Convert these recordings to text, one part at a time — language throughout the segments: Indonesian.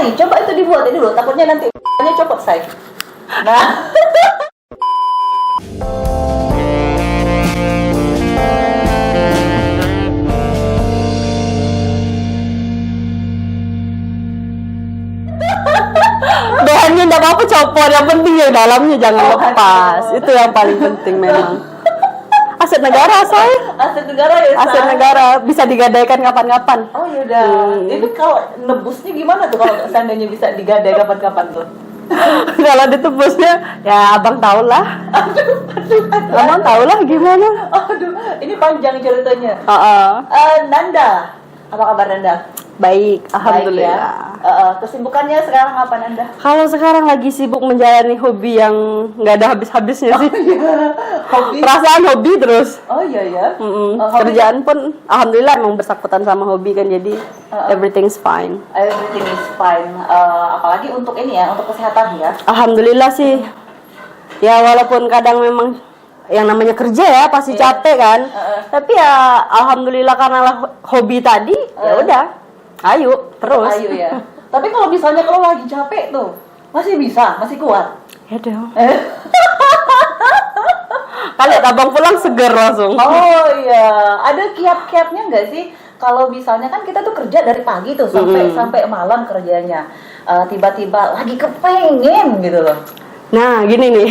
Say, coba itu dibuat dulu, takutnya nanti copot say. Nah. Bahannya enggak apa-apa copot, yang penting ya dalamnya jangan lepas. Itu yang paling penting memang. Aset negara, say. Aset negara ya, say. Aset negara bisa digadaikan kapan-kapan. Oh yaudah. Ini kalau nebusnya gimana tuh kalau seandainya bisa digadai kapan-kapan tuh? Kalau ditebusnya, ya abang tau lah. Abang tau lah gimana. Aduh, ini panjang ceritanya. Nanda, apa kabar Nanda? Baik, alhamdulillah. Baik, ya. Kesibukannya sekarang apa Nanda? Kalau sekarang lagi sibuk menjalani hobi yang nggak ada habis-habisnya sih. Hobi? Perasaan hobi terus. Oh iya ya. Kerjaan pun alhamdulillah emang bersangkutan sama hobi kan, jadi everything's fine. Everything is fine. Apalagi untuk ini ya, untuk kesehatan ya. Alhamdulillah sih. Ya walaupun kadang memang yang namanya kerja ya pasti capek kan. Tapi ya alhamdulillah karena hobi tadi, ya udah. Ayo terus. Ayo ya. Tapi kalau misalnya kalau lagi capek tuh, masih bisa, masih kuat. Ya dong. Kali abang pulang seger langsung. Oh iya, ada kiat-kiatnya nggak sih? Kalau misalnya kan kita tuh kerja dari pagi tuh sampai malam kerjanya, tiba-tiba lagi kepengen gitu loh. Nah gini nih,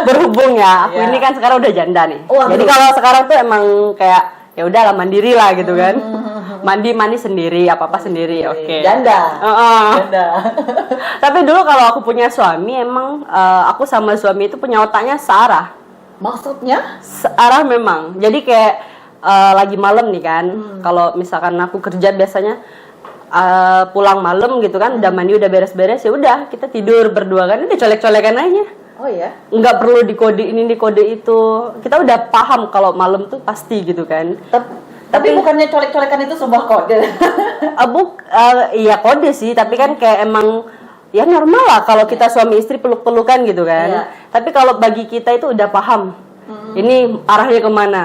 berhubung ya, aku ini kan sekarang udah janda nih. Jadi kalau sekarang tuh emang kayak ya udahlah mandiri lah gitu kan. Mandi sendiri, apa sendiri, oke. Janda. Janda. Tapi dulu kalau aku punya suami, emang aku sama suami itu punya otaknya searah. Maksudnya? Searah memang. Jadi kayak lagi malam nih kan, kalau misalkan aku kerja biasanya pulang malam gitu kan, udah mandi, udah beres-beres, ya udah kita tidur berdua kan, udah colek-colekan aja. Oh ya? Nggak perlu dikode ini, dikode itu. Kita udah paham kalau malam tuh pasti gitu kan. Tapi bukannya colek-colekan itu sebuah kode? Iya kode sih, tapi kan kayak emang ya normal lah kalau kita suami istri peluk-pelukan gitu kan. Iya. Tapi kalau bagi kita itu udah paham. Ini arahnya kemana?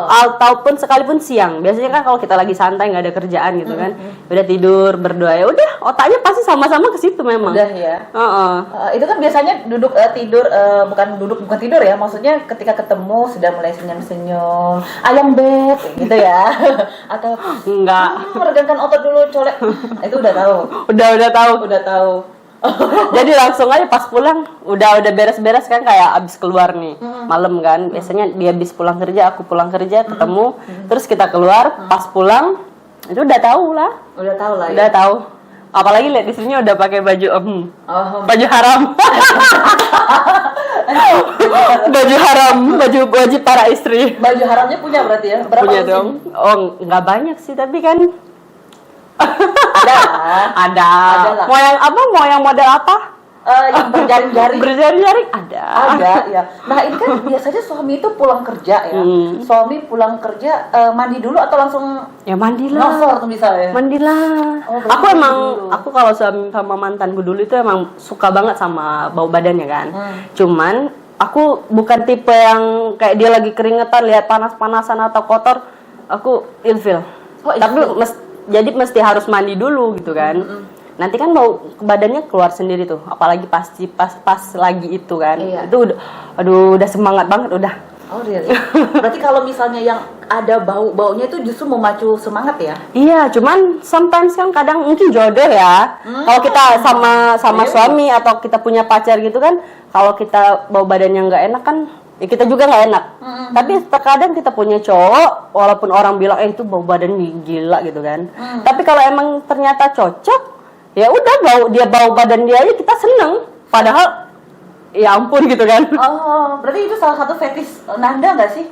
Ataupun sekalipun siang. Biasanya kan kalau kita lagi santai nggak ada kerjaan gitu kan, udah tidur berdoa, ya udah otaknya pasti sama-sama ke situ memang. Udah ya. Itu kan biasanya duduk tidur, bukan tidur ya. Maksudnya ketika ketemu sudah mulai senyum-senyum, ayam beb gitu ya. Atau enggak. Meregangkan otot dulu, colek. Itu udah tahu. Udah tahu. Jadi langsung aja pas pulang udah beres-beres kan, kayak abis keluar nih malam kan, biasanya dia abis pulang kerja, aku pulang kerja, ketemu terus kita keluar, pas pulang itu udah tahu lah ya. Udah tahu, apalagi lihat istrinya udah pakai baju baju haram. Baju haram, baju wajib para istri. Baju haramnya punya berarti ya? Berapa punya dong. Oh nggak banyak sih, tapi kan ada. Mau yang apa? Mau yang model apa? Yang berjaring-jaring. Berjaring-jaring ada ya. Nah ini kan biasanya suami itu pulang kerja ya. Suami pulang kerja mandi dulu atau langsung ya mandilah. Nosor tuh misalnya. Mandilah. Aku kalau sama mantanku dulu itu emang suka banget sama bau badannya kan. Cuman aku bukan tipe yang kayak dia lagi keringetan lihat panas-panasan atau kotor, aku ilfil. Tapi jadi mesti harus mandi dulu gitu kan. Nanti kan bau badannya keluar sendiri tuh, apalagi pas lagi itu kan. Itu udah semangat banget udah. Oh really? Berarti kalau misalnya yang ada baunya itu justru memacu semangat ya? Iya, cuman sometimes kan kadang mungkin jodoh ya. Kalau kita sama suami atau kita punya pacar gitu kan, kalau kita bau badannya nggak enak kan, ya kita juga nggak enak. Tapi terkadang kita punya cowok, walaupun orang bilang itu bau badan gila gitu kan. Tapi kalau emang ternyata cocok, ya udah bau badan dia aja kita seneng. Padahal ya ampun gitu kan. Oh, berarti itu salah satu fetish Nanda nggak sih?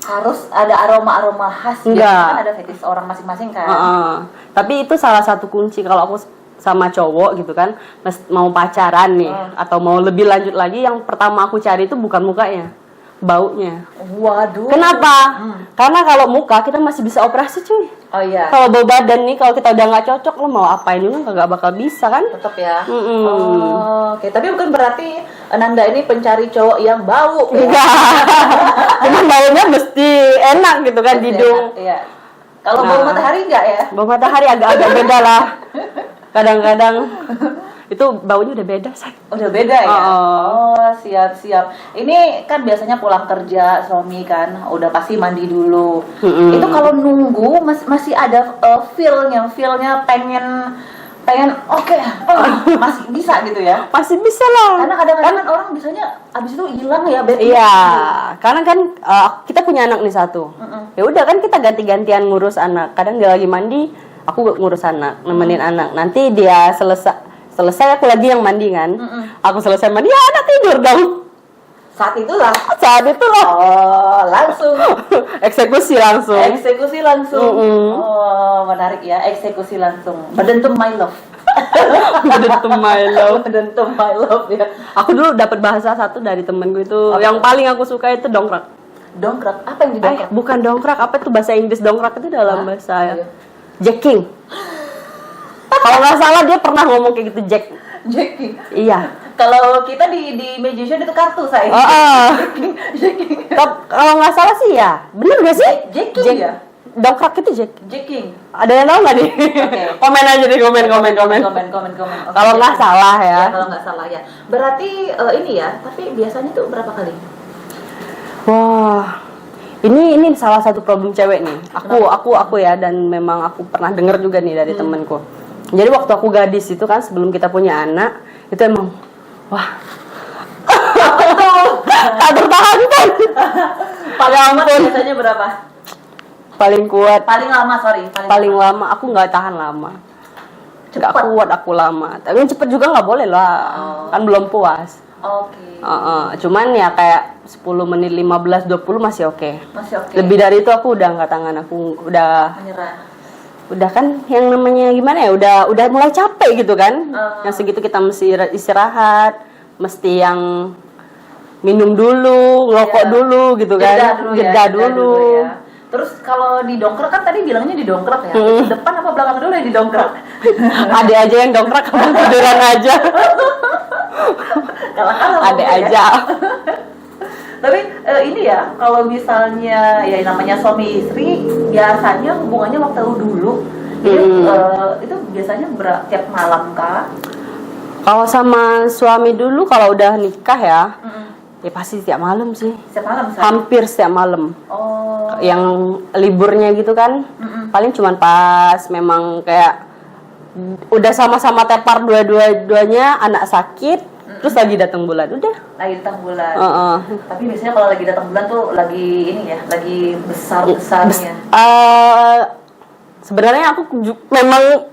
Harus ada aroma khas. Enggak. Kan ada fetish orang masing-masing kan. Tapi itu salah satu kunci kalau aku sama cowok gitu kan, mau pacaran nih atau mau lebih lanjut lagi, yang pertama aku cari itu bukan mukanya, baunya. Waduh. Kenapa? Karena kalau muka kita masih bisa operasi cuy. Oh iya. Kalau bau badan nih, kalau kita udah nggak cocok, lo mau apain juga nggak bakal bisa kan? Tetap ya. Oke. Tapi bukan berarti Nanda ini pencari cowok yang bau. Enggak. Cuman baunya mesti enak gitu kan di hidung. Iya. Kalau bau matahari enggak ya? Bau matahari agak-agak beda lah. kadang-kadang itu baunya udah beda, say. Udah beda ya? Oh, siap-siap. Ini kan biasanya pulang kerja suami kan, udah pasti mandi dulu. Itu kalau nunggu masih ada feel-nya pengen oke, masih bisa gitu ya? Masih bisa lah. Karena kadang-kadang kan orang biasanya abis itu hilang ya bed. Iya, karena kan kita punya anak nih satu. Ya udah kan kita ganti-gantian ngurus anak. Kadang dia lagi mandi, aku ngurus anak, nemenin anak. Nanti dia selesai aku lagi yang mandi kan. Aku selesai mandi, ya anak tidur dong. Saat itulah. Oh, langsung. Eksekusi langsung. Oh, menarik ya, eksekusi langsung. Berdentum my love. Berdentum my love ya. Aku dulu dapat bahasa satu dari temen gue itu, yang paling aku suka itu dongkrak. Dongkrak? Apa yang didongkrak? Bukan dongkrak, apa itu bahasa Inggris dongkrak itu dalam bahasa jacking. Kalau nggak salah dia pernah ngomong kayak gitu, Jacking. Iya. Kalau kita di magician itu kartu saya. Jacking. Kalau nggak salah sih ya, bener nggak sih? Jacking ya. Dongkrak itu Jacking. Ada yang tahu nggak nih? Okay. Komen aja di komen. Kalau nggak salah ya. Kalau nggak salah ya. Berarti ini ya. Tapi biasanya tuh berapa kali? Wah. Ini salah satu problem cewek nih. Aku ya, dan memang aku pernah dengar juga nih dari temenku. Jadi waktu aku gadis itu kan, sebelum kita punya anak, itu emang wah. Tak tertahankan. Paling lama biasanya berapa? Paling kuat. Paling lama, sorry. Paling lama aku nggak tahan lama. Nggak kuat aku lama. Tapi yang cepet juga nggak boleh lah. Kan belum puas. Oke. Cuman ya kayak 10 menit, 15, 20 masih oke. Masih oke. Lebih dari itu aku udah nggak tahan, aku udah menyerah. Udah kan yang namanya gimana ya, udah mulai capek gitu kan. Yang segitu kita mesti istirahat, mesti yang minum dulu, ngerokok dulu gitu kan. Jeda dulu. Ya. Terus kalau didongkrak kan tadi bilangnya didongkrak ya. Itu depan apa belakang dulu yang didongkrak? Adek aja yang dongkrak, kamu tiduran aja. Adek aja. Tapi ini ya, kalau misalnya ya namanya suami istri, biasanya hubungannya waktu dulu itu biasanya tiap malam kah? Kalau sama suami dulu, kalau udah nikah ya, ya pasti setiap malam sih. Setiap malam? Hampir setiap malam. Oh. Yang liburnya gitu kan, paling cuman pas memang kayak udah sama-sama tepar dua-duanya, anak sakit. Terus lagi datang bulan, udah. Lagi datang bulan. Tapi biasanya kalau lagi datang bulan tuh lagi ini ya, lagi besar-besarnya. Sebenarnya aku memang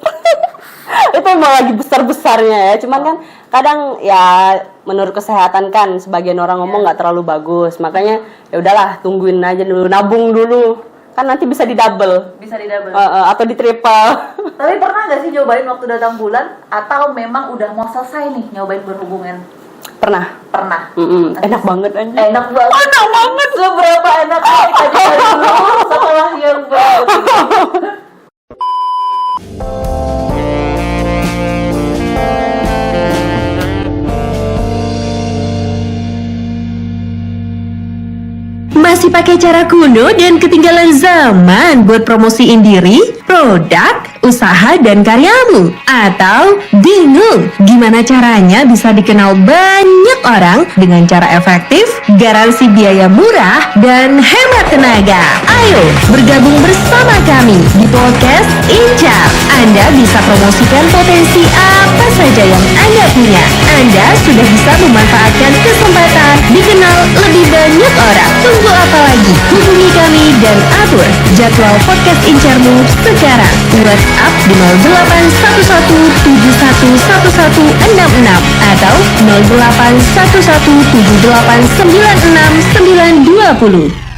itu emang lagi besar-besarnya ya. Cuman kan kadang ya menurut kesehatan kan sebagian orang ngomong nggak terlalu bagus. Makanya ya udahlah, tungguin aja dulu, nabung dulu. Kan nanti bisa di double. Bisa di double. Atau di triple. Tapi pernah nggak sih nyobain waktu datang bulan, atau memang udah mau selesai nih nyobain berhubungan? Pernah. Enak banget aja. Enak banget. Seberapa enak kita coba dulu setelah yang berikut. Masih pakai cara kuno dan ketinggalan zaman buat promosiin diri, produk, usaha, dan karyamu? Atau bingung gimana caranya bisa dikenal banyak orang dengan cara efektif, garansi biaya murah, dan hemat tenaga? Ayo bergabung bersama kami di podcast Incar. Anda bisa promosikan potensi apa saja yang Anda punya. Anda sudah bisa memanfaatkan kesempatan dikenal lebih banyak orang. Tunggu apa lagi? Hubungi kami dan atur jadwal podcast Incarmu sekarang. WhatsApp di 0811711166 atau 081178969920.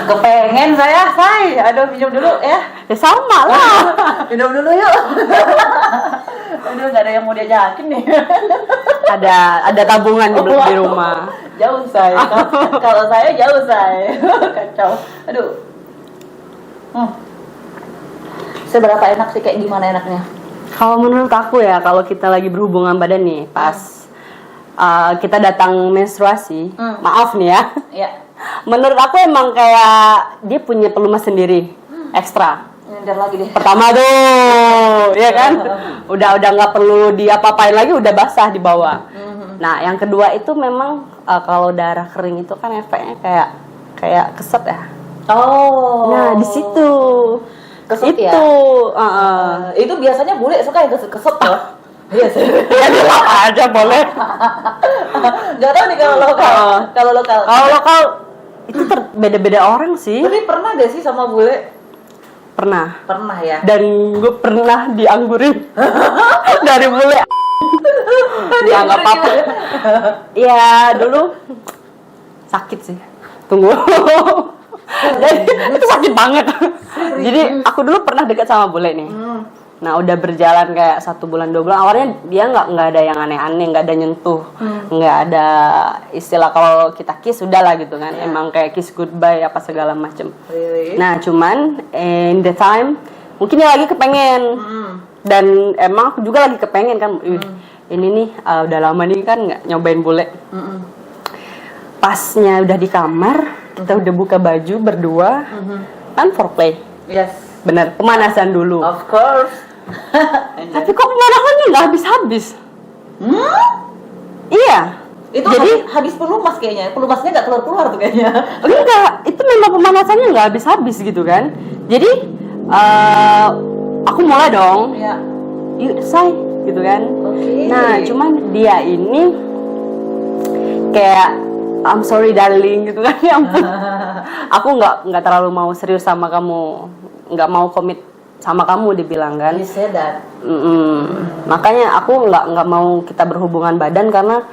Kepengen saya, say. Aduh, minum dulu ya. Ya sama lah. Minum dulu yuk. Aduh, nggak ada yang mau diajakin nih. ada tabungan di rumah. Jauh saya. Kalau saya jauh saya. Kacau. Aduh. Seberapa enak sih, kayak gimana enaknya? Kalau menurut aku ya, kalau kita lagi berhubungan badan nih, pas kita datang menstruasi, maaf nih ya. Iya. Menurut aku emang kayak dia punya pelumas sendiri, ekstra. Nyender lagi deh. Pertama tuh, ya kan? Udah nggak perlu diapa-apain lagi, udah basah di bawah. Nah, yang kedua itu memang kalau darah kering itu kan efeknya kayak keset ya. Oh. Nah, di situ. Keset itu, ya? Itu biasanya bule suka yang keset loh. Iya sih. ya dilap aja boleh. Gak tau nih kalau lokal. Kalau lokal. Kalau lokal itu beda-beda orang sih. Tapi pernah gak sih sama bule? Pernah. Pernah ya. Dan gue pernah dianggurin dari bule. Ya nggak apa-apa. Ya dulu sakit sih. Tunggu. Jadi, itu sakit banget. Jadi aku dulu pernah dekat sama bule nih. Nah udah berjalan kayak 1 bulan 2 bulan. Awalnya dia nggak ada yang aneh-aneh, nggak ada nyentuh, nggak ada istilah kalau kita kiss udah lah gitu kan. Emang kayak kiss goodbye apa segala macem. Really? Nah cuman in the time mungkin dia lagi kepengen. Dan emang aku juga lagi kepengen kan. Ini nih udah lama nih kan nggak nyobain bule. Pasnya udah di kamar, kita udah buka baju berdua, kan foreplay. Yes. Bener, pemanasan dulu. Of course. Tapi kok pemanasannya nggak habis-habis? Iya. Itu Jadi habis pelumas kayaknya. Pelumasnya nggak keluar-keluar tuh kayaknya. enggak, itu memang pemanasannya nggak habis-habis gitu kan. Jadi aku mulai dong. Iya. Yuk say, gitu kan. Oke. Nah, cuman dia ini kayak I'm sorry darling gitu kan. Ya ampun. Aku nggak terlalu mau serius sama kamu, nggak mau komit sama kamu dibilang kan. You said that. Makanya aku nggak mau kita berhubungan badan karena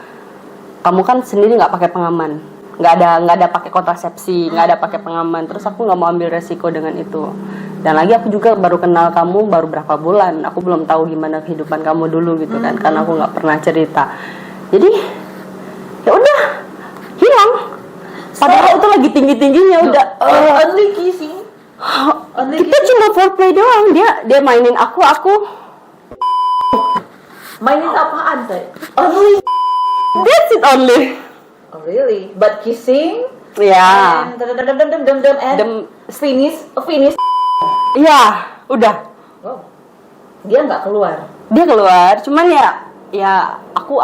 kamu kan sendiri nggak pakai pengaman, nggak ada pakai kontrasepsi, nggak ada pakai pengaman. Terus aku nggak mau ambil resiko dengan itu. Dan lagi aku juga baru kenal kamu baru berapa bulan, aku belum tahu gimana kehidupan kamu dulu gitu kan, karena aku nggak pernah cerita. Jadi ya udah hilang. Padahal itu lagi tinggi-tingginya udah. Only kissing. Kita cuma foreplay doang, dia mainin aku Mainin apaan say? Only. that's it only. Oh really? But kissing? Ya, And and finish. ya udah. Wow. Dia nggak keluar. Dia keluar, cuman ya aku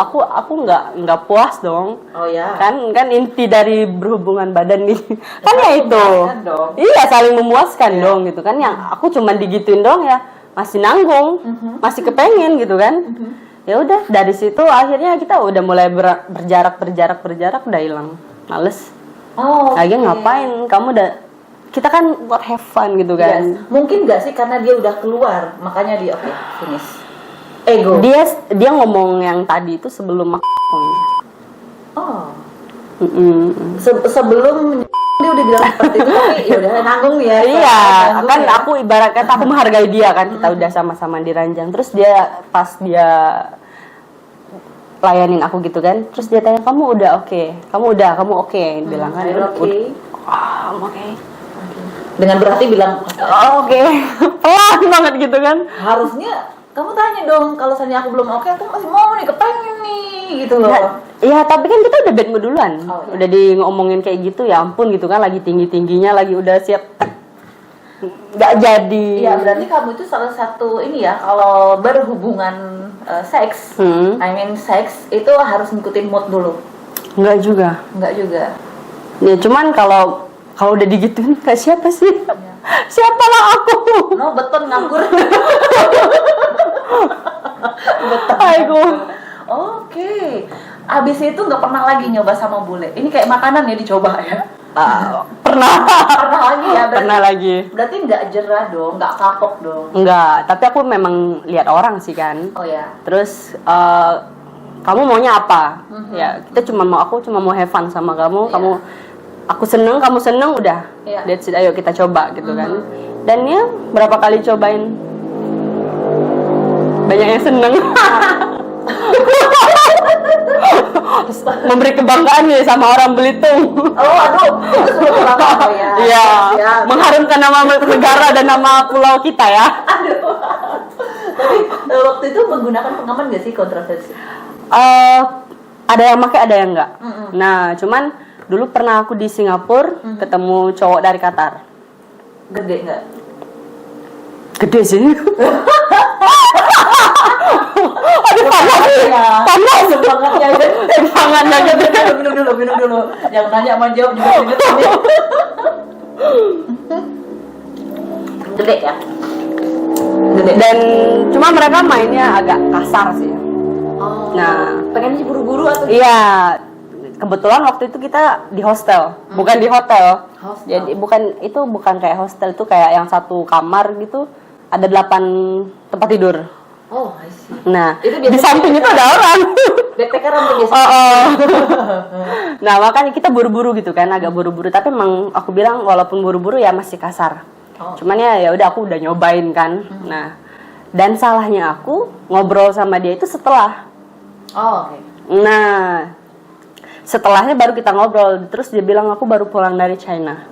nggak puas dong. Oh ya. Kan inti dari berhubungan badan nih kan ya itu. Memuaskan dong. Iya, saling memuaskan dong gitu kan. Yang aku cuman digituin dong ya masih nanggung, masih kepengen gitu kan. Ya udah dari situ akhirnya kita udah mulai berjarak udah hilang, males. Oh. Lagi ngapain? Kita kan buat have fun gitu kan. Yes. Mungkin nggak sih karena dia udah keluar makanya dia oke, finish. Ego. Dia ngomong yang tadi itu sebelum Oh. Sebelum dia udah bilang seperti itu, tapi ya udah nanggung ya. Iya, nanggung kan ya. aku ibarat kata aku menghargai dia kan, kita udah sama-sama diranjang. Terus pas dia layanin aku gitu kan, terus dia tanya kamu kamu oke, bilang kan, Oke. I'm oke. Dengan berarti bilang Oke, pelan banget gitu kan. harusnya kamu tanya dong, kalau misalnya aku belum oke, aku masih mau nih, kepengen nih, gitu loh. Ya tapi kan kita udah bad mood duluan, Oh, iya. udah di ngomongin kayak gitu, ya ampun gitu kan, lagi tingginya lagi udah siap, nggak jadi. Iya, berarti kamu itu salah satu ini ya, kalau berhubungan seks, seks itu harus ngikutin mood dulu. Nggak juga. Enggak juga. Ya cuman kalau udah digituin kayak siapa sih? Siapalah aku? No, beton nganggur. Aigo. Oke. Abis itu nggak pernah lagi nyoba sama bule. Ini kayak makanan ya dicoba ya. Pernah. Pernah lagi ya. Pernah lagi. Berarti nggak jerah dong, nggak kapok dong. Enggak, tapi aku memang lihat orang sih kan. Oh ya. Terus kamu maunya apa? Ya aku cuma mau have fun sama kamu. Aku seneng, kamu seneng, udah. Iya. That's it, ayo kita coba gitu kan. Dan ya berapa kali cobain, banyak yang seneng. memberi kebanggaan nih sama orang Belitung. Oh, aduh, itu sudah lama ya. Iya, Ya. mengharumkan nama negara dan nama pulau kita ya. Aduh. Tapi waktu itu menggunakan pengaman nggak sih kontrasepsi? Ada yang pakai, ada yang enggak. Mm-mm. Nah, cuman dulu pernah aku di Singapura ketemu cowok dari Qatar. Gede nggak? Gede sih. Aduh, panas. Panas. Semangatnya ya. Semangatnya gede. Minum dulu. Yang nanya sama jawab juga inget ini. Gede ya? Gede. Dan cuma mereka mainnya agak kasar sih. Oh. Nah, Pengen sih buru-buru atau? iya, kebetulan waktu itu kita di hostel, bukan di hotel. Hostel. Jadi bukan kayak hostel, itu kayak yang satu kamar gitu, ada 8 tempat tidur. Oh, I see. Nah, Itu di biasanya samping itu ada orang. Backpackeran tuh biasa. Oh. Nah, makanya kita buru-buru gitu kan, agak buru-buru. Tapi emang aku bilang walaupun buru-buru ya masih kasar. Oh. Cuman ya udah aku udah nyobain kan. Nah, dan salahnya aku ngobrol sama dia itu setelah. Oh, oke. Nah, setelahnya baru kita ngobrol. Terus dia bilang aku baru pulang dari China.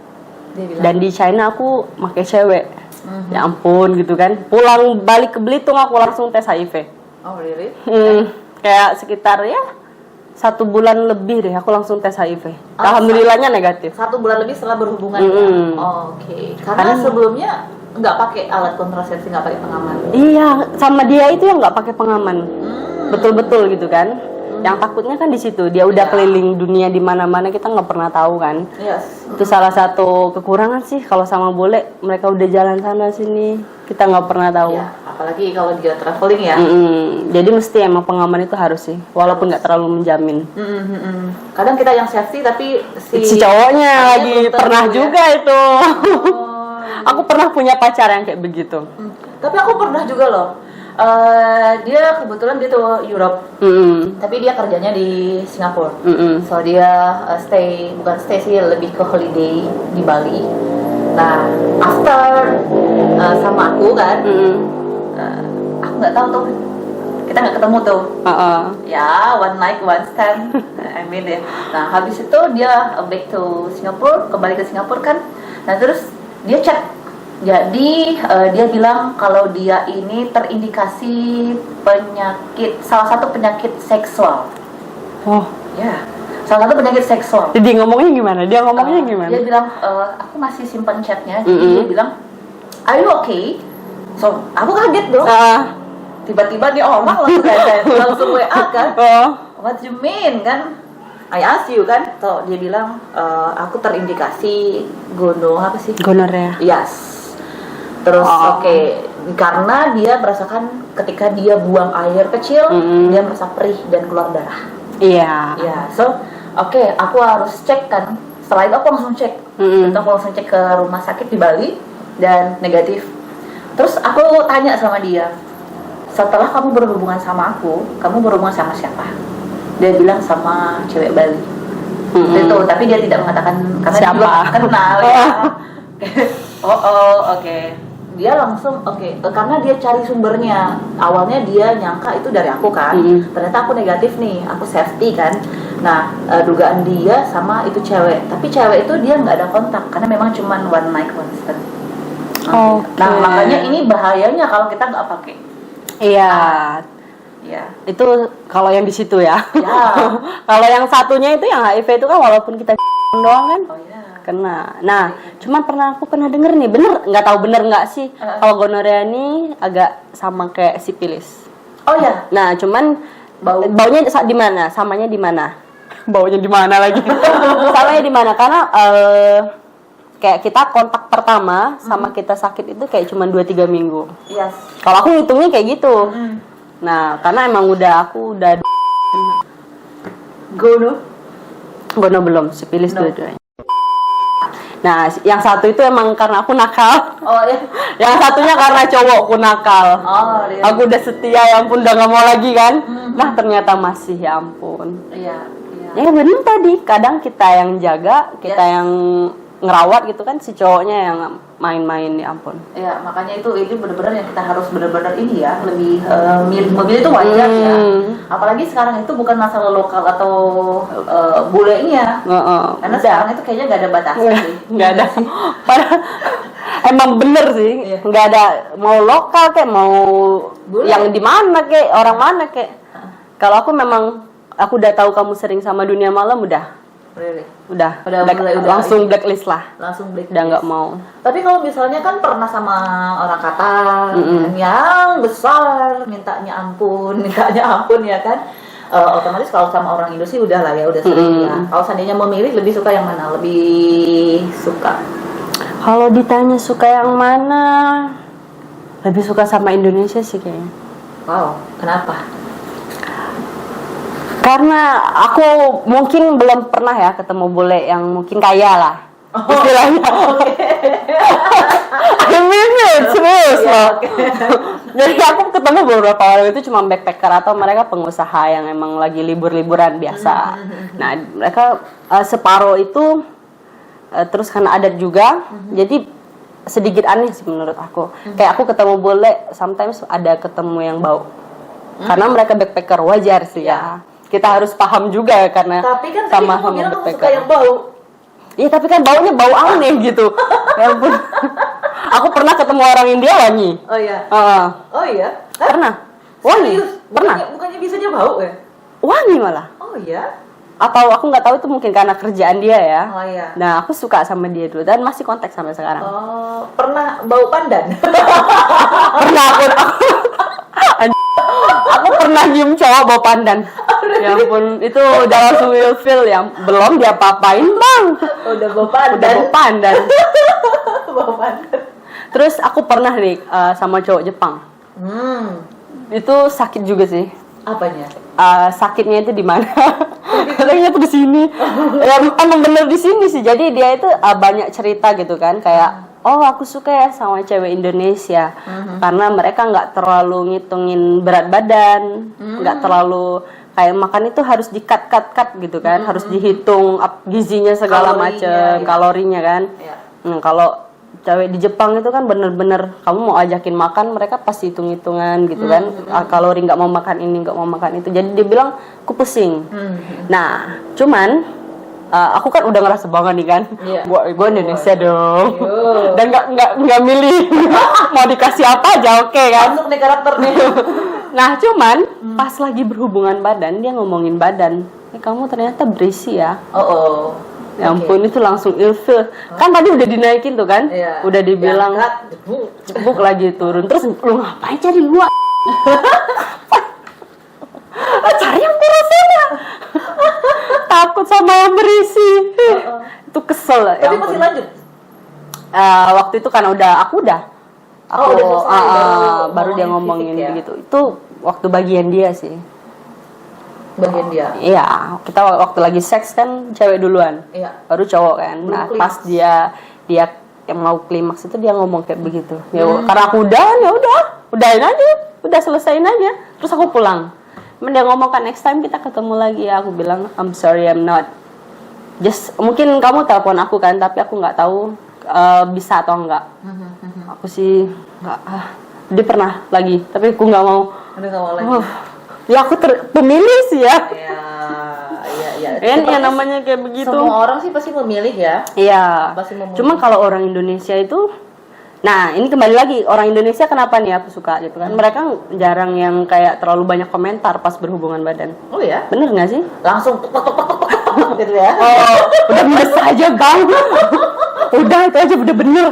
Dia bilang. Dan di China aku pakai cewek. Ya ampun gitu kan. Pulang balik ke Belitung aku langsung tes HIV. Oh, really? Kayak sekitar ya 1 bulan lebih deh aku langsung tes HIV. Alhamdulillahnya negatif. 1 bulan lebih setelah berhubungan. Mm-mm. Oh, oke. Karena sebelumnya nggak pakai alat kontrasepsi, nggak pakai pengaman. Iya, sama dia itu yang nggak pakai pengaman. Betul-betul gitu kan. Yang takutnya kan di situ. Dia udah keliling dunia di mana-mana, kita nggak pernah tahu kan. Yes. Itu salah satu kekurangan sih kalau sama bule, mereka udah jalan sana sini, kita nggak pernah tahu. Ya, apalagi kalau dia traveling ya. Jadi mesti emang pengaman itu harus sih, walaupun nggak terlalu menjamin. Kadang kita yang safety tapi Si cowoknya lagi belum pernah tentu ya. juga itu. Oh. Aku pernah punya pacar yang kayak begitu. Tapi aku pernah juga loh. Dia kebetulan dia tuh Europe, tapi dia kerjanya di Singapura. So dia bukan stay sih, lebih ke holiday di Bali. Nah, after sama aku kan, aku nggak tahu tuh, kita nggak ketemu tuh. Ya, one night, one stand. I mean ya. Nah, habis itu dia back to Singapura, kembali ke Singapura kan. Nah, terus dia chat. Jadi dia bilang kalau dia ini terindikasi salah satu penyakit seksual. Oh, Ya, salah satu penyakit seksual. jadi ngomongnya gimana? Dia ngomongnya gimana? Dia bilang, aku masih simpan chatnya. Jadi dia bilang, are you okay? So, aku kaget dong. Tiba-tiba dia orang langsung WA kan. What you mean kan? I ask you kan. So, dia bilang, aku terindikasi apa sih? Gonorrhea. Yes. Terus oke, karena dia merasakan ketika dia buang air kecil, dia merasa perih dan keluar darah. Iya. Ya, so oke, aku harus cek kan. Setelah itu aku langsung cek. Terus aku langsung cek ke rumah sakit di Bali dan negatif. Terus aku tanya sama dia, setelah kamu berhubungan sama aku, kamu berhubungan sama siapa? Dia bilang sama cewek Bali. Itu, tapi dia tidak mengatakan karena Siapa? dia belum kenal ya. Oke. Dia langsung karena dia cari sumbernya. Awalnya dia nyangka itu dari aku kan. Ternyata aku negatif nih, aku safety kan. Nah, dugaan dia sama itu cewek. Tapi cewek itu dia nggak ada kontak karena memang cuma one night one stand. Nah, makanya ini bahayanya kalau kita nggak pakai. Iya. Ya. Itu kalau yang di situ ya. Ya. Kalau yang satunya itu yang HIV itu kan walaupun kita doang kan Oh ya. kena. Nah, cuman aku pernah denger nih, bener nggak tahu bener nggak sih kalau gonorrhea ini agak sama kayak sipilis. Oh ya. Nah, cuman baunya di mana? Samanya di mana? Baunya di mana lagi? Samanya di mana? Karena kayak kita kontak pertama sama kita sakit itu kayak cuman 2-3 minggu. Yes. Kalau aku ngitungnya kayak gitu. Nah, karena emang aku udah gono belum, sipilis dua-duanya. Nah, yang satu itu emang karena aku nakal. Oh ya. Yang satunya karena cowokku nakal. Oh, iya. Aku udah setia, ya ampun, udah gak mau lagi kan. Nah, ternyata masih, ya ampun. Iya. Ya bener tadi, kadang kita yang jaga, kita yang ngerawat gitu kan, si cowoknya yang main-main, ya ampun. Ya, makanya itu benar-benar yang kita harus benar-benar ini ya, lebih milih mobil itu wajar ya. Apalagi sekarang itu bukan masalah lokal atau bulenya. Karena sekarang itu kayaknya nggak ada batasan sih. Nggak ada. Emang bener sih, nggak ada mau lokal kayak mau Bule. yang di mana kayak orang mana kayak. Kalau aku memang aku udah tahu kamu sering sama dunia malam, udah langsung blacklist lah. Langsung blacklist. Udah nggak mau. Tapi kalau misalnya kan pernah sama orang Qatar yang besar, mintanya ampun ya kan. Otomatis kalau sama orang Indo sih udah lah ya, udah sering ya. Kalau seandainya memilih, lebih suka yang mana? Lebih suka? Kalau ditanya suka yang mana, lebih suka sama Indonesia sih kayaknya. Wow, kenapa? Karena aku mungkin belum pernah ya ketemu bule yang mungkin kaya lah, istilahnya. I mean it, serius loh. Jadi aku ketemu beberapa orang itu cuma backpacker atau mereka pengusaha yang emang lagi libur-liburan biasa. Nah, mereka separuh itu terus karena adat juga, jadi sedikit aneh sih menurut aku. Kayak aku ketemu bule, sometimes ada ketemu yang bau. Karena mereka backpacker, wajar sih ya. Kita harus paham juga karena tapi kan sama-sama kamu backpacker. suka yang bau. Iya, tapi kan baunya bau aneh gitu. Ya ampun. Aku pernah ketemu orang India wangi. Oh iya. Oh iya. Pernah. Wangi. Serius? Pernah. Bukannya bisanya bau ya? Wangi malah. Oh iya. Atau aku nggak tahu itu mungkin karena kerjaan dia ya. Oh iya. Nah, aku suka sama dia dulu dan masih kontak sampai sekarang. Oh, pernah bau pandan? Pernah aku pernah nyium cowok bawa pandan. Ya ampun, itu udah langsung ilfil ya. Belum dia papain, Bang. Udah bau pandan. Udah bawa pandan. Bau pandan. Terus aku pernah nih sama cowok Jepang. Itu sakit juga sih. Apanya? Sakitnya itu di mana? Katanya tuh di sini. Ya, emang bener di sini sih. Jadi dia itu banyak cerita gitu kan, kayak oh aku suka ya sama cewek Indonesia karena mereka nggak terlalu ngitungin berat badan, nggak terlalu kayak makan itu harus di-cut gitu kan, harus dihitung gizinya segala macam, kalorinya kan. Kalau cewek di Jepang itu kan bener-bener kamu mau ajakin makan, mereka pasti hitung-hitungan gitu kan, kalori, nggak mau makan ini, nggak mau makan itu. Jadi dia bilang aku pusing. Nah, cuman aku kan udah ngerasa banget nih kan, gue Indonesia dong, dan nggak milih mau dikasih apa aja oke kan. Masuk nih karakter nih. Nah cuman pas lagi berhubungan badan dia ngomongin badan, kamu ternyata berisi ya. Ya ampun, itu langsung ilfil. Kan tadi udah dinaikin tuh kan, udah dibilang jebuk lagi turun, terus lu ngapain cari gua? Cari yang kurusin ya. Takut sama yang berisi. Itu kesel lah. Tapi masih lanjut? Waktu itu kan aku udah selesai, baru dia ngomongin ya? begitu. Itu waktu bagian dia sih. Bagian dia? Iya, kita waktu lagi seks kan cewek duluan, baru cowok kan. Nah pas dia yang mau klimaks itu dia ngomong kayak begitu. Ya karena aku udahin aja, udah selesaiin aja. Terus aku pulang. Dia ngomong kan next time kita ketemu lagi ya. Aku bilang I'm sorry I'm not. Just mungkin kamu telepon aku kan, tapi aku nggak tahu bisa atau enggak. Aku sih nggak. Dia pernah lagi, tapi aku nggak mau. Udah nggak mau lagi. Ya aku pemilih sih ya. Iya. Kan ya namanya kayak begitu. Semua orang sih pasti memilih ya. Iya. Pasti memilih. Cuma kalau orang Indonesia itu, nah ini kembali lagi orang Indonesia kenapa nih aku suka gitu kan? Mereka jarang yang kayak terlalu banyak komentar pas berhubungan badan. Oh ya? Bener nggak sih? Langsung gitu ya? Udah minus aja bang. Udah itu aja udah bener.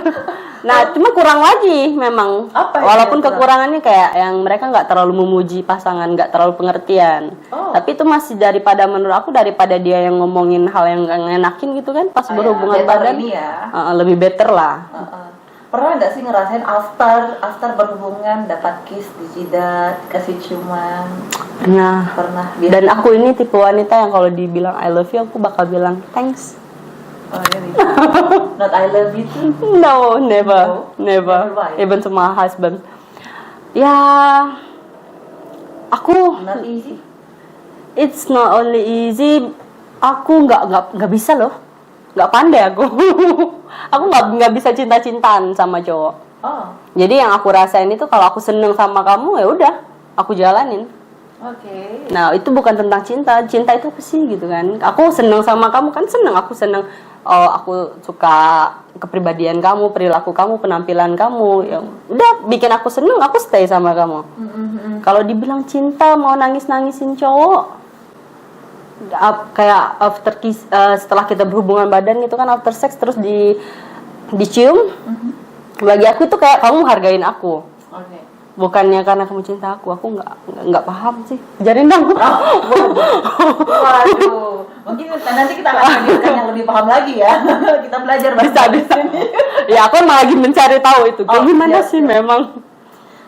Nah cuma kurang lagi memang. Apa walaupun kekurangannya kayak yang mereka nggak terlalu memuji pasangan, nggak terlalu pengertian. Tapi itu masih menurut aku daripada dia yang ngomongin hal yang nggak ngenakin gitu kan pas berhubungan badan. Lebih better lah. Pernah nggak sih ngerasain after berhubungan dapat kiss di jidat, kasih ciuman? Pernah. Dan aku ini tipe wanita yang kalau dibilang I love you aku bakal bilang thanks. Oh really? Not I love you too? No, never. Even to my husband. Ya, aku. Not easy. It's not only easy. Aku nggak bisa loh. nggak pandai aku. Aku nggak bisa cinta-cintaan sama cowok. Oh, Jadi yang aku rasain itu kalau aku seneng sama kamu ya udah aku jalanin. oke. Nah itu bukan tentang cinta. Cinta itu apa sih gitu kan? Aku seneng sama kamu kan seneng. Aku seneng. Oh aku suka kepribadian kamu, perilaku kamu, penampilan kamu. Ya udah bikin aku seneng. Aku stay sama kamu. Kalau dibilang cinta mau nangis-nangisin cowok, kayak setelah kita berhubungan badan gitu kan, after sex terus dicium. Bagi aku itu kayak kamu hargain aku. Oke. Bukannya karena kamu cinta aku nggak paham sih. Ajarin dong. Waduh, mungkin nanti kita akan hadirkan yang lebih paham lagi ya. Kita belajar Bisa. Ya aku emang lagi mencari tahu itu. Kayak gimana iya, sih iya. memang.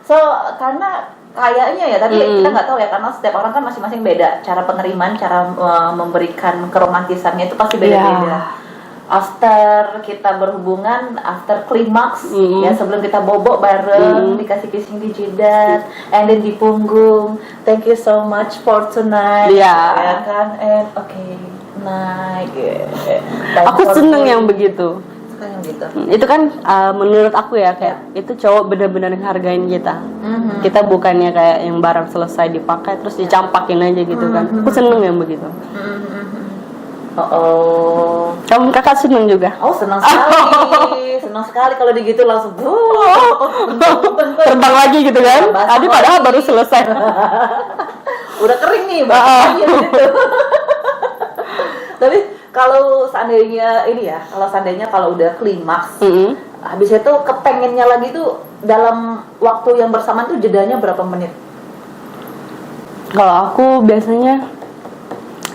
So, karena kayaknya ya, tapi kita nggak tahu ya, karena setiap orang kan masing-masing beda. Cara penerimaan, cara memberikan keromantisannya itu pasti beda-beda. After kita berhubungan, after klimaks, ya sebelum kita bobok bareng, dikasih kissing di jidat, and then di punggung. Thank you so much for tonight. Iya. Ya kan? And okay, night. Yeah. Aku seneng yang begitu. Suka yang gitu. Itu kan menurut aku ya kayak itu cowok benar-benar hargain kita. Kita bukannya kayak yang barang selesai dipakai terus dicampakin aja gitu kan. Aku seneng yang begitu. Oh. Kamu kakak seneng juga? Oh, senang sekali. Senang sekali kalau digitu langsung Terbang lagi gitu kan? Basah Tadi padahal lagi. baru selesai. Udah kering nih, basah aja gitu. Tapi kalau seandainya ini ya, kalau udah klimaks, habis itu kepengennya lagi tuh dalam waktu yang bersamaan tuh jedanya berapa menit? Kalau aku biasanya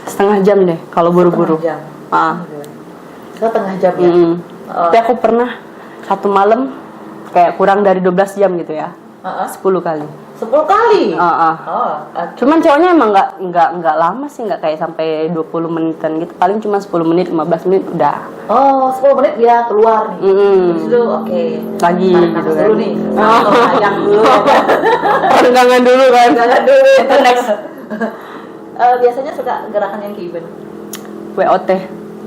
setengah jam deh kalau buru-buru. Setengah jam. Setengah jam ya. Tapi aku pernah satu malam kayak kurang dari 12 jam gitu ya. 10 kali. 10 kali. Cuman cowoknya emang nggak lama sih, nggak kayak sampai 20 menitan gitu. Paling cuma 10 menit, 15 menit udah. Oh, 10 menit dia keluar nih. Terus itu oke. Lagi Tarik gitu nafas kan. dulu nih. Sayang dulu. Renggangan dulu kan. Jangan dulu. Itu next. Biasanya suka gerakan yang kayak gimana? WOT,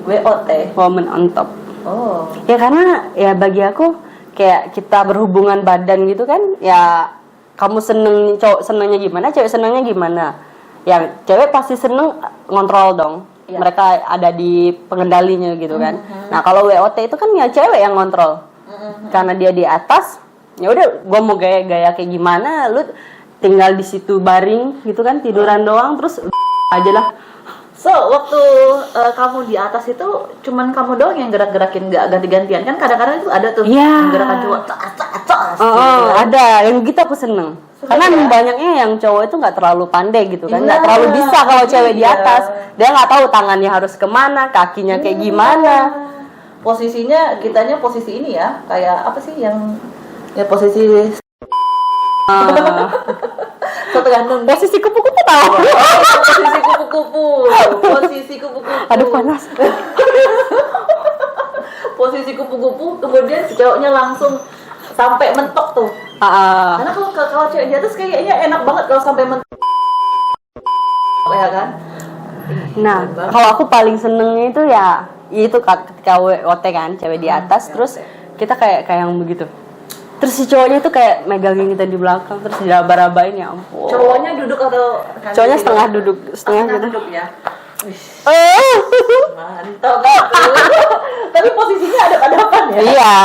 WOT. woman on top. Oh. Ya karena ya bagi aku kayak kita berhubungan badan gitu kan, ya kamu seneng, cowok senengnya gimana, cewek senengnya gimana. Ya cewek pasti seneng ngontrol dong. Iya. Mereka ada di pengendalinya gitu kan. Nah kalau WOT itu kan ya cewek yang ngontrol. Karena dia di atas, ya udah gua mau gaya-gaya kayak gimana, lu tinggal di situ baring gitu kan, tiduran doang terus aja lah. So, waktu kamu di atas itu cuman kamu doang yang gerak-gerakin, nggak ganti-gantian kan? Kadang-kadang itu ada tuh Iya. gerakan cowok cas. Ada yang gitu aku seneng. Karena ya? banyaknya yang cowok itu nggak terlalu pandai gitu kan, nggak Iya, terlalu bisa kalau cewek di iya. atas. Dia nggak tahu tangannya harus kemana, kakinya kayak gimana. Posisinya, kitanya posisi ini ya, kayak apa sih yang ya posisi satu gantung. Posisi kupu-kupu tahu. Posisi kupu-kupu. Aduh panas. Posisi kupu-kupu, kemudian si cowoknya langsung sampai mentok tuh. Karena kalau cewek di atas kayaknya enak banget kalau sampai mentok. Ya kan? Nah, kalau aku paling senengnya itu ya itu ketika WOT kan, cewek di atas, terus kita kayak yang begitu. Terus si cowoknya itu kayak megangin kita di belakang, terus diraba-rabain, ya ampun. Cowoknya duduk atau Cowoknya setengah duduk, setengah gitu. duduk ya. Mantap. Tapi posisinya ada hadapan ya. Iya.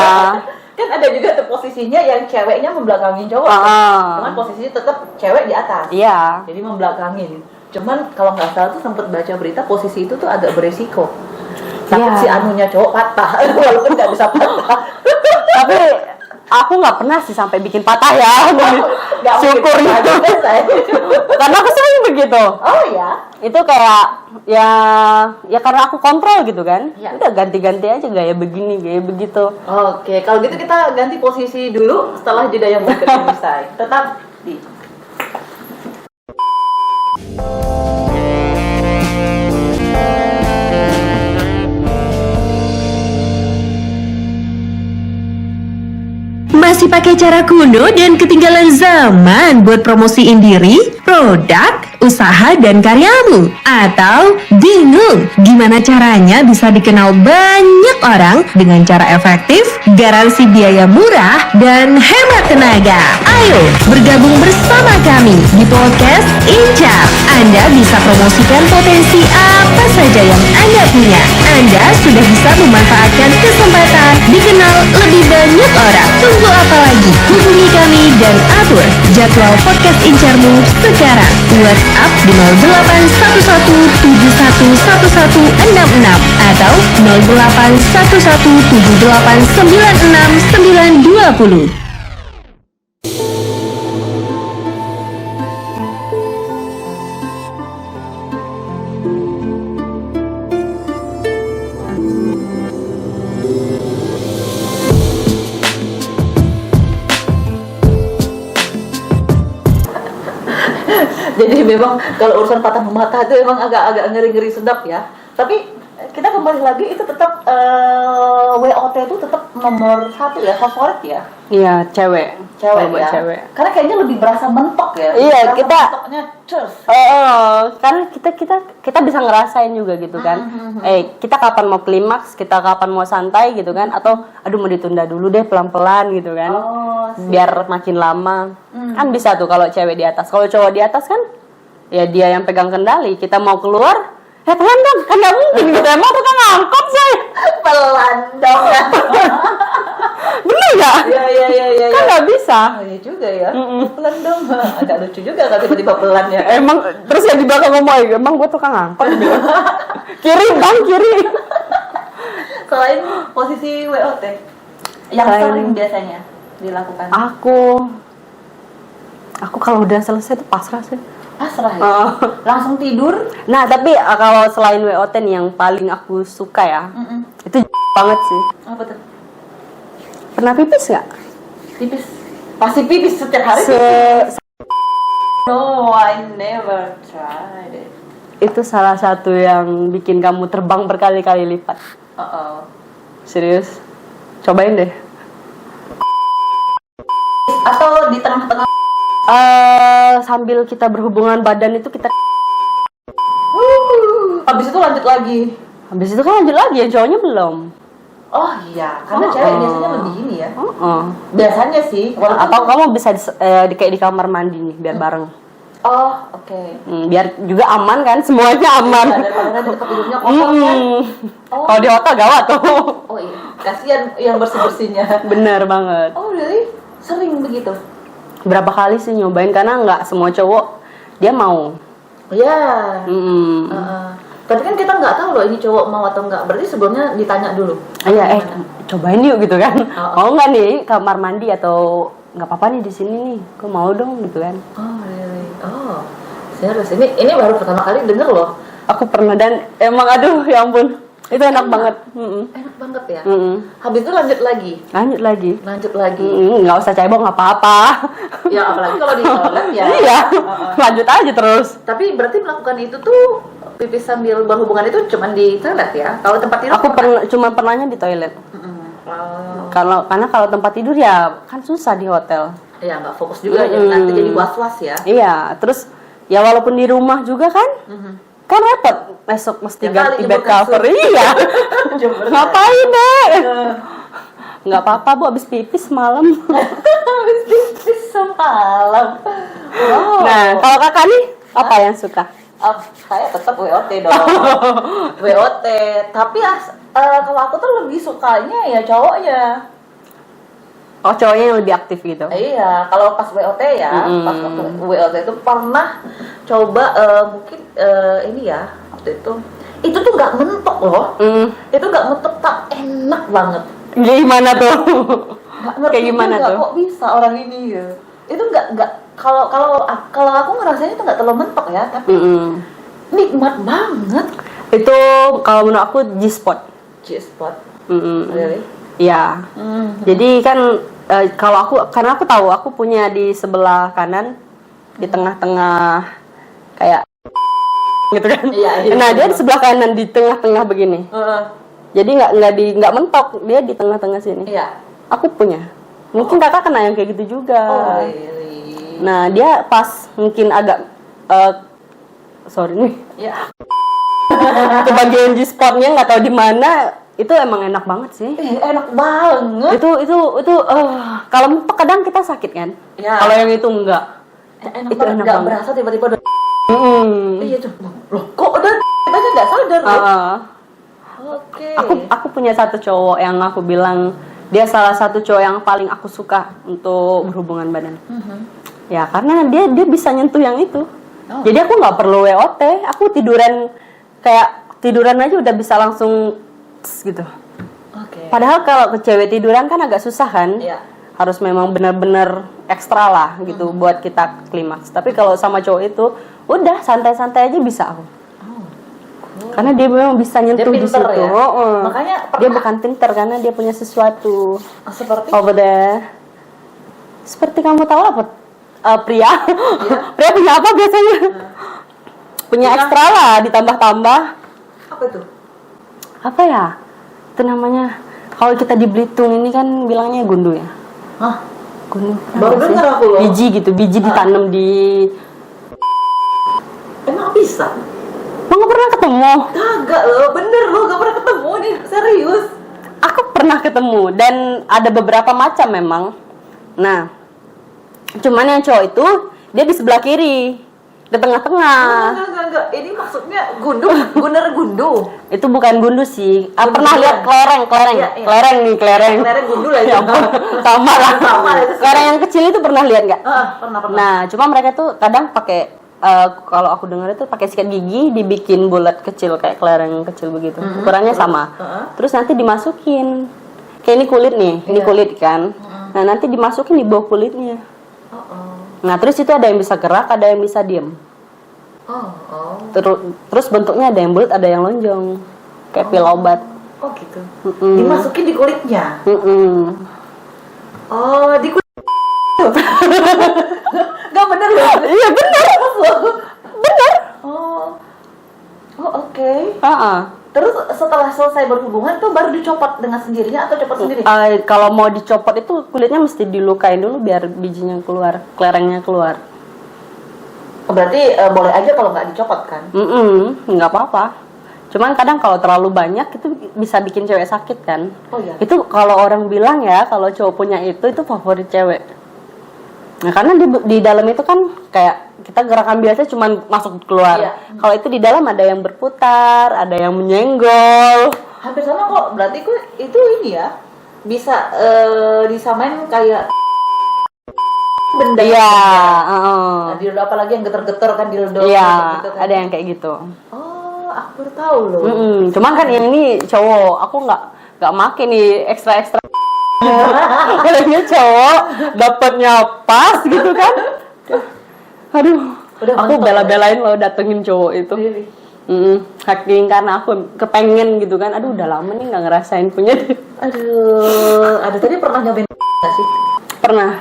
Kan ada juga tuh posisinya yang ceweknya membelakangi cowok. Cuman posisinya tetap cewek di atas. Iya. Jadi membelakangin. Cuman kalau nggak salah tuh sempat baca berita posisi itu tuh agak beresiko. Takut Iya. si anunya cowok patah, walaupun nggak bisa patah. Tapi aku nggak pernah sih sampai bikin patah ya. Nggak Syukur mungkin gitu. patah, saya. Karena aku sering begitu. Oh ya. Itu kayak ya karena aku kontrol gitu kan. Iya. Udah ganti-ganti aja gaya begini, gaya begitu. Oke, kalau gitu kita ganti posisi dulu setelah jeda yang berikut ini selesai. Tetap di Masih pakai cara kuno dan ketinggalan zaman buat promosiin diri, produk, usaha dan karyamu? Atau bingung gimana caranya bisa dikenal banyak orang dengan cara efektif, garansi biaya murah, dan hemat tenaga? Ayo bergabung bersama kami di podcast Incar. Anda bisa promosikan potensi apa saja yang Anda punya. Anda sudah bisa memanfaatkan kesempatan dikenal lebih banyak orang. Tunggu apa lagi? Hubungi kami dan atur jadwal podcast Incarmu sekarang. WhatsApp di 0811711166 atau 081178969920. Jadi memang kalau urusan patah mematah itu emang agak ngeri-ngeri sedap ya. Tapi kita kembali lagi itu tetap WOT itu tetap nomor 1 ya, favorit ya. Iya, cewek. Cewek Kalau buat ya. cewek. Karena kayaknya lebih berasa mentok ya. Iya, Berasa kita- mentoknya cus. Karena kita bisa ngerasain juga gitu kan. Kita kapan mau klimaks, kita kapan mau santai gitu kan, atau aduh mau ditunda dulu deh pelan-pelan gitu kan. Biar makin lama. Kan bisa tuh kalau cewek di atas. Kalau cowok di atas kan ya dia yang pegang kendali. Kita mau keluar, pelan dong, kan nggak mungkin gitu. Emang tuh kan angkot saya. Pelan dong ya. Bener nggak? Iya. Kan nggak bisa. Oh, iya juga ya. Pelan dong. Agak lucu juga kalau tiba-tiba pelan ya. Emang terus yang di belakang ngomong, emang gue tukang angkot. Kiri bang, kiri. Selain posisi WOT yang Selain- sering biasanya dilakukan. Aku kalau udah selesai tuh pasrah sih. Pasrah ya. Langsung tidur. Nah tapi kalau selain WOT nih yang paling aku suka ya, itu banget sih. Apa tuh? Pernah pipis nggak? Pipis. Pasti pipis setiap hari. No, I never tried it. Itu salah satu yang bikin kamu terbang berkali-kali lipat. Serius? Cobain deh. Atau di tengah-tengah. Sambil kita berhubungan badan itu kita. Habis itu lanjut lagi. Habis itu kan lanjut lagi ya, cowoknya belum. Oh iya, karena cewek biasanya lebih ini ya. Biasanya sih. Atau kamu bisa kayak di kamar mandi nih biar bareng. Oh, oke. Biar juga aman kan, semuanya aman. Daripada nanti tempat tidurnya kotor kan. Kalau di hotel gawat tuh. Oh iya, kasihan yang bersih-bersihnya. Bener banget. Oh really? Sering begitu? Berapa kali sih nyobain, karena nggak semua cowok dia mau. Iya. Tapi kan kita nggak tahu loh ini cowok mau atau nggak. Berarti sebelumnya ditanya dulu. Iya, cobain yuk gitu kan. Mau nggak nih kamar mandi atau nggak apa-apa nih di sini nih, gue mau dong gitu kan. Oh really? Oh serius, ini baru pertama kali denger loh. Aku pernah dan emang aduh ya ampun, itu enak banget. Enak banget ya. Habis itu lanjut lagi. Lanjut lagi. Lanjut lagi. Nggak usah cebok, nggak apa-apa. Ya apalagi kalau di toilet ya. Iya, lanjut aja terus. Tapi berarti melakukan itu tuh pipis sambil berhubungan itu cuma di toilet ya? Kalau tempat tidur? Aku cuma pernahnya di toilet. Karena kalau tempat tidur ya kan susah di hotel. Ya nggak fokus juga ya, nanti jadi was-was ya. Iya, terus ya walaupun di rumah juga kan, kan repot besok mesti ganti bed cover. Iya. Ngapain deh? Nggak apa-apa bu, abis pipis malam. Habis pipis semalam. Wow. Nah, kalau kakak nih apa yang suka? Saya tetap WOT dong. WOT. Tapi kalau aku tuh lebih sukanya ya cowoknya. Oh, cowoknya yang lebih aktif gitu. Iya, kalau pas WOT ya, pas waktu WOT itu pernah coba mungkin ini ya waktu itu tuh nggak mentok loh. Itu nggak mentok, tak enak banget. Gimana tuh? Nggak ngerti Kayak gimana juga, tuh? kok bisa orang ini ya. Itu nggak kalau aku ngerasanya itu nggak terlalu mentok ya, tapi nikmat banget. Itu kalau menurut aku G-spot. G-spot. Really? Iya. Jadi kan karena aku tahu aku punya di sebelah kanan, di tengah-tengah kayak gitu kan. Iya. Nah dia di sebelah kanan di tengah-tengah begini. Jadi nggak mentok, dia di tengah-tengah sini. Iya. Aku punya. Mungkin kakak kena yang kayak gitu juga. Oh, really? Nah dia pas mungkin agak sorry nih. Ya. Itu bagian G-spotnya nggak tahu di mana. Itu emang enak banget sih. Enak banget. Itu kalau kadang kita sakit kan. Ya. Kalau yang itu enggak. Enak Itu banget. enak Nggak banget. berasa tiba-tiba udah. Mm-mm. Iya tuh. Loh, kok udah kita aja nggak sadar loh. Oke. Aku punya satu cowok yang aku bilang dia salah satu cowok yang paling aku suka untuk berhubungan badan. Ya karena dia bisa nyentuh yang itu. Oh. Jadi aku nggak perlu WOT, aku tiduran aja udah bisa langsung gitu. Oke. Padahal kalau ke cewek tiduran kan agak susah kan. Iya. Harus memang benar-benar ekstra lah gitu buat kita klimaks. Tapi kalau sama cowok itu udah santai-santai aja bisa aku. Karena dia memang bisa nyentuh di pinter situ. ya? Makanya dia bukan pinter karena dia punya sesuatu seperti over there. Seperti kamu tahu apa? Pria. Pria punya apa biasanya? Punya ekstra lah, ditambah-tambah. apa tuh? Apa ya? Itu namanya. Kalau kita di Belitung ini kan bilangnya gundu ya. Hah? Gundu. Baru Apa sih? dengar aku loh. Biji gitu, biji ditanam di. Emang bisa? Lo nggak pernah ketemu? Kagak loh, bener loh, gak pernah ketemu nih, serius. Aku pernah ketemu dan ada beberapa macam memang. Nah, cuman yang cowok itu dia di sebelah kiri, di tengah-tengah. Enggak. Ini maksudnya gundu, bener gundu. Itu bukan gundu sih. Gundu Pernah beneran. lihat kelereng, Iya. kelereng. Kelereng gundu lah Ya ya. ampun, sama lah. Sama lah itu. Kelereng yang kecil itu pernah lihat nggak? Pernah. Nah, cuma mereka tuh kadang pakai kalau aku dengar itu pakai sikat gigi dibikin bulat kecil kayak kelereng kecil begitu. Ukurannya sama. Terus nanti dimasukin. Kayak ini kulit nih, ini kulit kan. Nah, nanti dimasukin di bawah kulitnya. Nah, terus itu ada yang bisa gerak, ada yang bisa diem. Terus bentuknya ada yang bulat, ada yang lonjong. Kayak pil obat. Oh gitu. Dimasukin di kulitnya. Oh, di kulit. Gak bener ya? Iya benar. Benar. Oh, oke. Terus setelah selesai berhubungan tuh baru dicopot dengan sendirinya atau copot sendiri? Kalau mau dicopot itu kulitnya mesti dilukain dulu biar bijinya keluar, kelerengnya keluar. Berarti boleh aja kalau nggak dicopot kan? Nggak apa-apa. Cuman kadang kalau terlalu banyak itu bisa bikin cewek sakit kan. Oh iya. Itu kalau orang bilang ya kalau cowok punya itu favorit cewek. Nah karena di dalam itu kan kayak kita gerakan biasa cuman masuk keluar. Iya. Kalau itu di dalam ada yang berputar, ada yang menyenggol. Hampir sama kok. Berarti itu ini ya bisa disamain kayak benda. Iya. Nah, dildo apalagi yang geter-geter kan dildo. Iya. gitu kan. Ada yang kayak gitu. Oh, aku baru tahu loh. Cuman kan yang ini cowok, aku nggak make nih ekstra. Kayaknya cowok dapatnya pas gitu kan. Aduh, Udah aku mantap. bela-belain lo datengin cowok itu. Really? Saking karena aku kepengen gitu kan. Aduh, udah lama nih nggak ngerasain punya dia. Aduh, tadi pernah nyobain nggak sih? Pernah.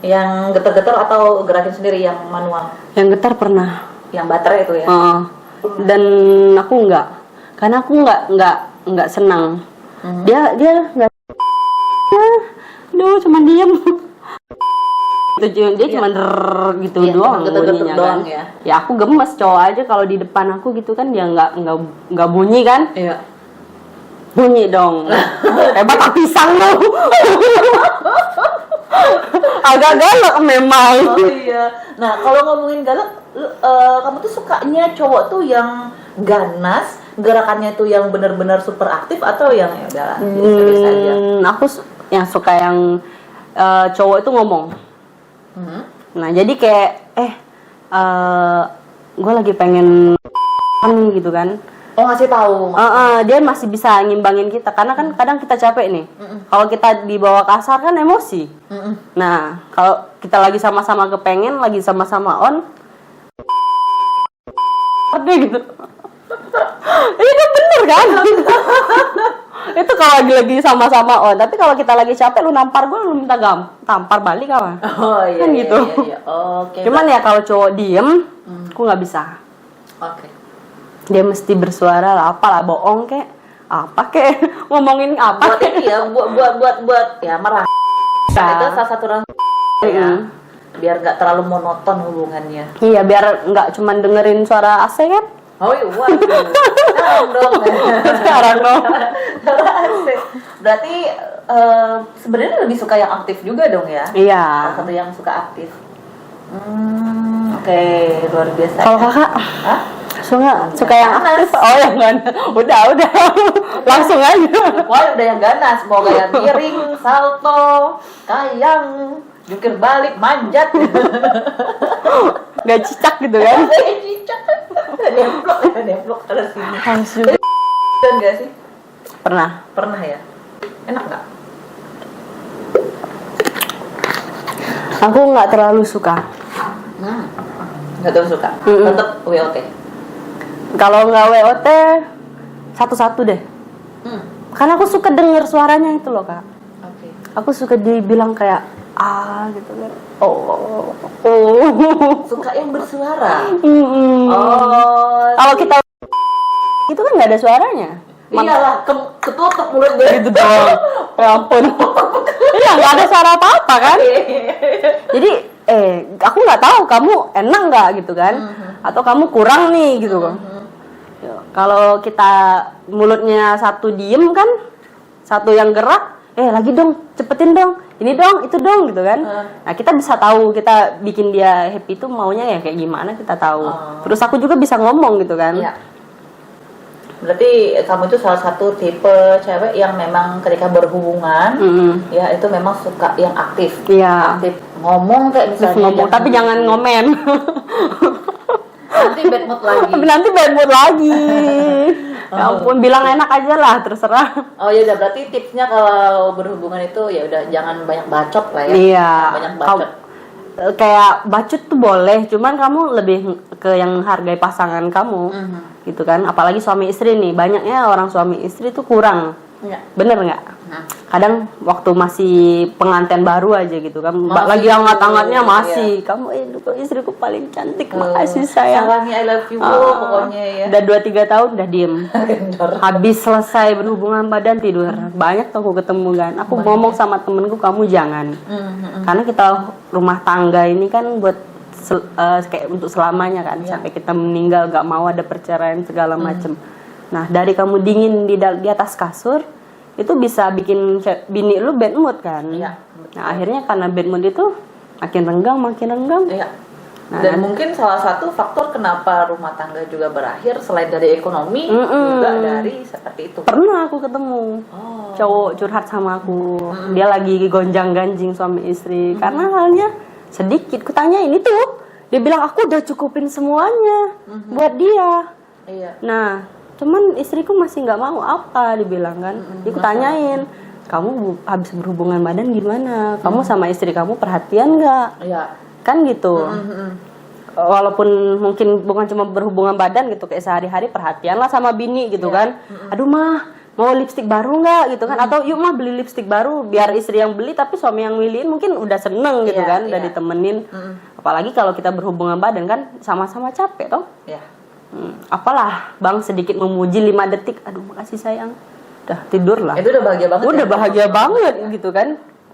Yang geter-geter atau gerakin sendiri yang manual? Yang getar pernah. Yang baterai itu ya? Dan aku nggak, karena aku nggak senang. Dia nggak. Aduh, cuma diem. Dia cuma gitu Iya, doang cuma geter-geter bunyinya doang kan. ya. Ya aku gemes cowok aja kalau di depan aku gitu kan dia nggak bunyi kan. Iya. Bunyi dong. Hebat tak pisang lo. Agak galak memang. Oh iya. Nah, kalau ngomongin galak, kamu tuh sukanya cowok tuh yang ganas, gerakannya tuh yang benar-benar super aktif atau yang ya udahlah biasa aja? Aku yang suka yang cowok itu ngomong. Nah, jadi kayak gue lagi pengen gitu kan. Oh, ngasih tahu. Dia masih bisa ngimbangin kita karena kan kadang kita capek nih. Kalau kita dibawa kasar kan emosi. Nah, kalau kita lagi sama-sama kepengen, lagi sama-sama on, ada gitu. Iya kan bener kan? Itu kalau lagi sama-sama on. Tapi kalau kita lagi capek, lu nampar gue, lu minta tampar balik apa? Oh iya. Kan gitu. Iya. Oke. Cuman ya kalau cowok diem, aku nggak bisa. Oke. Dia mesti bersuara lah, apalah bohong kek, apa kek, ngomongin apa Buat ini ya, buat ya marah. Itu salah satu rasa ya. biar nggak terlalu monoton hubungannya. Iya, biar nggak cuman dengerin suara AC kan. Oh iya, waduh. Sekarang dong. Sekarang dong. Asik. Berarti sebenarnya lebih suka yang aktif juga dong ya? Iya. Salah satu yang suka aktif. Oke, luar biasa. Kalau kakak, Hah? suka yang aktif? Oh yang enggak. Udah. Langsung aja. Wah, udah yang ganas, mau gaya miring, salto, kayang, jungkir balik, manjat. Gak cicak gitu kan? Cicak. Nemplok ada sini. Harus juga. Dan nggak sih? Pernah Ya? Enak nggak? Aku nggak terlalu suka. Nggak terlalu suka. Mm-mm. Tetap WOT. Kalau nggak WOT, satu-satu deh. Karena aku suka denger suaranya itu loh kak. Oke. Aku suka dibilang kayak gitu kan. Oh. Suka yang bersuara. Mm-mm. Oh. Kalau kita itu kan nggak ada suaranya. Iyalah, ketutup mulut gue. Gitu doang. Ya ampun. Iya nggak ada suara apa-apa kan. Jadi aku nggak tahu kamu enak nggak gitu kan, atau kamu kurang nih gitu kan. Kalau kita mulutnya satu diem kan, satu yang gerak, lagi dong, cepetin dong, ini dong, itu dong gitu kan. Nah kita bisa tahu, kita bikin dia happy itu maunya ya kayak gimana kita tahu. Terus aku juga bisa ngomong gitu kan. Iya. Berarti kamu itu salah satu tipe cewek yang memang ketika berhubungan, ya itu memang suka yang aktif. Iya. Aktif ngomong kayak misalnya. Ngomong, tapi jangan ngomen. Nanti bad mood lagi. Tapi nanti bad mood lagi. Ya ampun, bilang enak aja lah, terserah. Oh ya udah, berarti tipsnya kalau berhubungan itu ya udah jangan banyak bacot lah ya. Iya. Banyak bacot. Kayak bacot tuh boleh, cuman kamu lebih ke yang hargai pasangan kamu, gitu kan. Apalagi suami istri nih, banyaknya orang suami istri tuh kurang. Iya. Bener nggak? Kadang waktu masih pengantin baru aja gitu kan, Masih lagi hangat-hangatnya tuh, masih kamu istriku paling cantik, makasih sayang. Sayangi, I love you pokoknya ya. Udah 2-3 tahun udah diem. Kendor. Habis selesai berhubungan badan tidur. Banyak tuh aku ketemu kan. Aku ngomong sama temenku, kamu jangan. Karena kita rumah tangga ini kan buat kayak untuk selamanya kan. Sampai kita meninggal, gak mau ada perceraian segala macem. Nah dari kamu dingin di atas kasur, itu bisa bikin bini lu bad mood kan. Iya. Nah akhirnya karena bad mood itu makin renggang. Iya. Nah, Dan mungkin salah satu faktor kenapa rumah tangga juga berakhir selain dari ekonomi juga dari seperti itu. Pernah aku ketemu cowok curhat sama aku, dia lagi gonjang-ganjing suami istri karena halnya sedikit. Kutanya ini tuh, dia bilang aku udah cukupin semuanya buat dia. Iya. Nah, cuman istriku masih nggak mau apa, dibilang kan. Dia kutanyain, kamu habis berhubungan badan gimana? Kamu sama istri kamu perhatian nggak? Iya. Kan gitu. Walaupun mungkin bukan cuma berhubungan badan gitu, kayak sehari-hari perhatian lah sama bini gitu kan. Aduh mah, mau lipstik baru nggak gitu kan? Atau yuk mah beli lipstik baru, biar istri yang beli tapi suami yang milihin mungkin udah seneng gitu kan, udah ditemenin. Apalagi kalau kita berhubungan badan kan sama-sama capek toh. Iya. Apalah bang sedikit memuji 5 detik, aduh makasih sayang, udah tidur lah. Itu udah bahagia banget. Udah ya? bahagia banget gitu kan.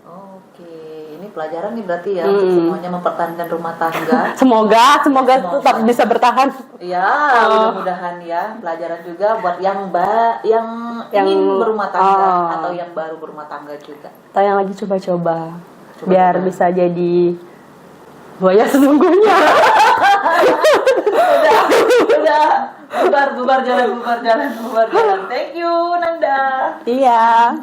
Oke, ini pelajaran nih berarti ya untuk semuanya mempertahankan rumah tangga. Semoga tetap bisa bertahan. Ya, mudah-mudahan ya pelajaran juga buat yang ingin berumah tangga atau yang baru berumah tangga juga. Atau yang lagi coba-coba biar bisa jadi buaya sesungguhnya. Udah bubar jalan. Thank you Nanda. Iya.